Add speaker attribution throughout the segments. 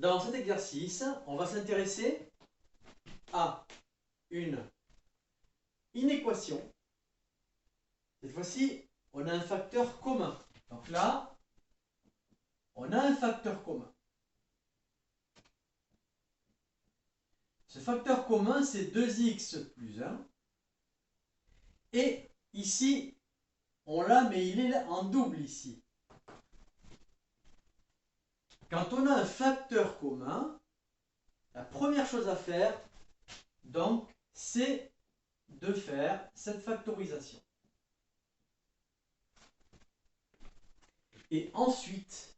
Speaker 1: Dans cet exercice, on va s'intéresser à une inéquation. Cette fois-ci, on a un facteur commun. Donc là, on a un facteur commun. Ce facteur commun, c'est 2x plus 1. Et ici, on l'a, mais il est en double ici. Quand on a un facteur commun, la première chose à faire, donc, c'est de faire cette factorisation. Et ensuite,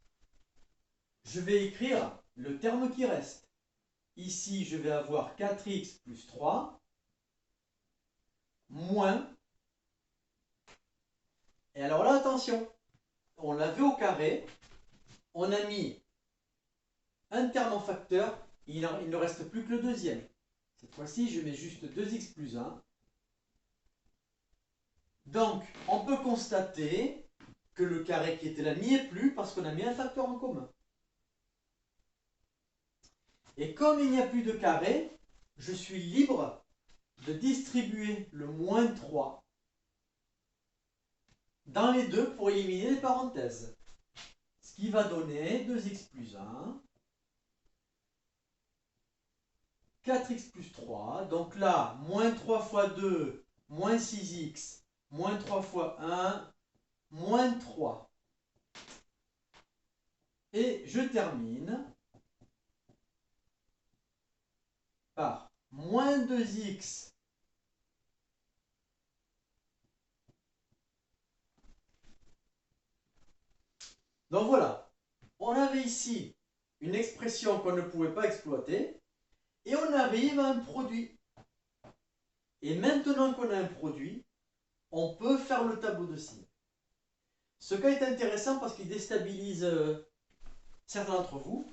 Speaker 1: je vais écrire le terme qui reste. Ici, je vais avoir 4x plus 3 moins. Et alors là, attention, on l'avait au carré, on a mis un terme en facteur, il ne reste plus que le deuxième. Cette fois-ci, je mets juste 2x plus 1. Donc, on peut constater que le carré qui était là n'y est plus parce qu'on a mis un facteur en commun. Et comme il n'y a plus de carré, je suis libre de distribuer le moins 3 dans les deux pour éliminer les parenthèses. Ce qui va donner 2x plus 1, 4x plus 3. Donc là, moins 3 fois 2, moins 6x, moins 3 fois 1, moins 3. Et je termine par moins 2x donc voilà, on avait ici une expression qu'on ne pouvait pas exploiter et on arrive à un produit. Et maintenant qu'on a un produit, on peut faire le tableau de signes. Ce cas est intéressant parce qu'il déstabilise certains d'entre vous.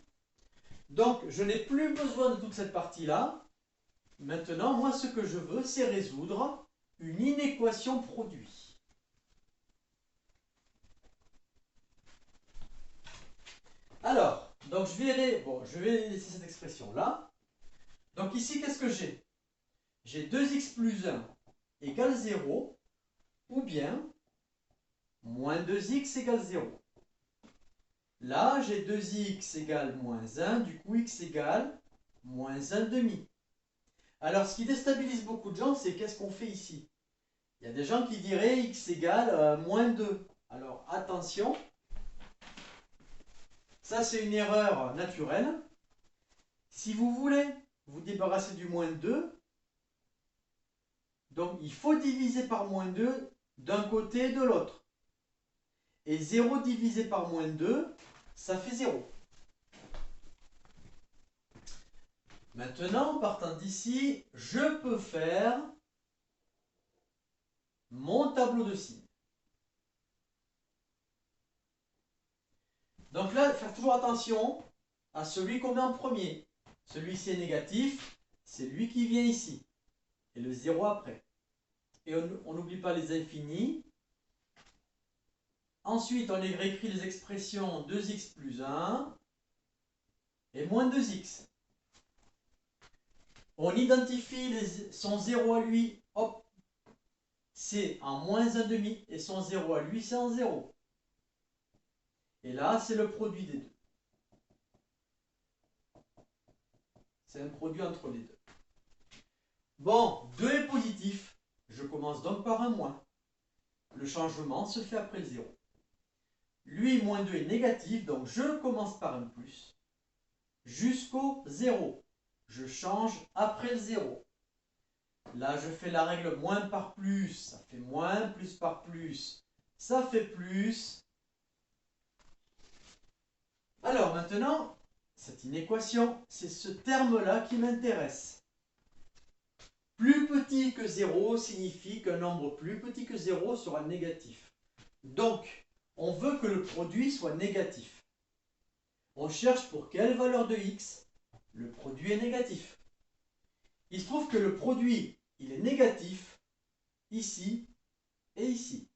Speaker 1: Donc, je n'ai plus besoin de toute cette partie-là. Maintenant, moi, ce que je veux, c'est résoudre une inéquation produit. Alors, donc je vais laisser cette expression-là. Donc ici, qu'est-ce que j'ai? J'ai 2x plus 1 égale 0, ou bien moins 2x égale 0. Là, j'ai 2x égale moins 1, du coup x égale moins 1 demi. Alors, ce qui déstabilise beaucoup de gens, c'est qu'est-ce qu'on fait ici? Il y a des gens qui diraient x égale moins 2. Alors, attention, ça c'est une erreur naturelle. Si vous voulez vous débarrasser du moins 2, donc il faut diviser par moins 2 d'un côté et de l'autre. Et 0 divisé par moins 2, ça fait 0. Maintenant, partant d'ici, je peux faire mon tableau de signes. Donc là, faire toujours attention à celui qu'on met en premier. Celui-ci est négatif, c'est lui qui vient ici. Et le 0 après. Et on n'oublie pas les infinis. Ensuite, on écrit les expressions 2x plus 1 et moins 2x. On identifie son 0 à lui, hop, c'est en moins 1 demi, et son 0 à lui, c'est en 0. Et là, c'est le produit des deux. C'est un produit entre les deux. Bon, 2 est positif. Je commence donc par un moins. Le changement se fait après le 0. Lui, moins 2 est négatif, donc je commence par un plus. Jusqu'au 0. Je change après le 0. Là, je fais la règle moins par plus. Ça fait moins, plus par plus. Ça fait plus. Alors maintenant, cette inéquation, c'est ce terme-là qui m'intéresse. Plus petit que 0 signifie qu'un nombre plus petit que 0 sera négatif. Donc, on veut que le produit soit négatif. On cherche pour quelle valeur de x le produit est négatif. Il se trouve que le produit, il est négatif ici et ici.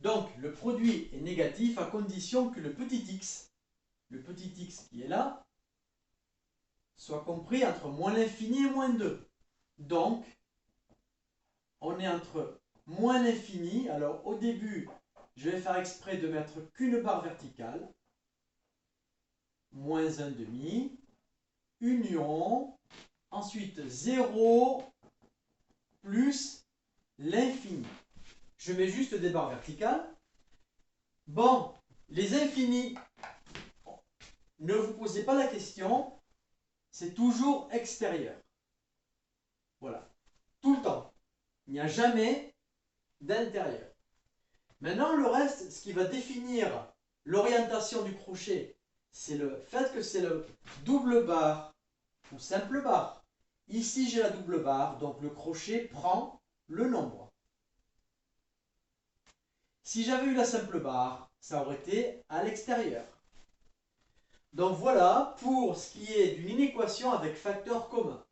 Speaker 1: Donc, le produit est négatif à condition que le petit x le petit x qui est là, soit compris entre moins l'infini et moins 2. Donc, on est entre moins l'infini. Alors, au début, je vais faire exprès de mettre qu'une barre verticale. Moins 1,5, union, ensuite 0, plus l'infini. Je mets juste des barres verticales. Bon, les infinis, ne vous posez pas la question, c'est toujours extérieur. Voilà, tout le temps. Il n'y a jamais d'intérieur. Maintenant, le reste, ce qui va définir l'orientation du crochet, c'est le fait que c'est le double barre ou simple barre. Ici, j'ai la double barre, donc le crochet prend le nombre. Si j'avais eu la simple barre, ça aurait été à l'extérieur. Donc voilà pour ce qui est d'une inéquation avec facteur commun.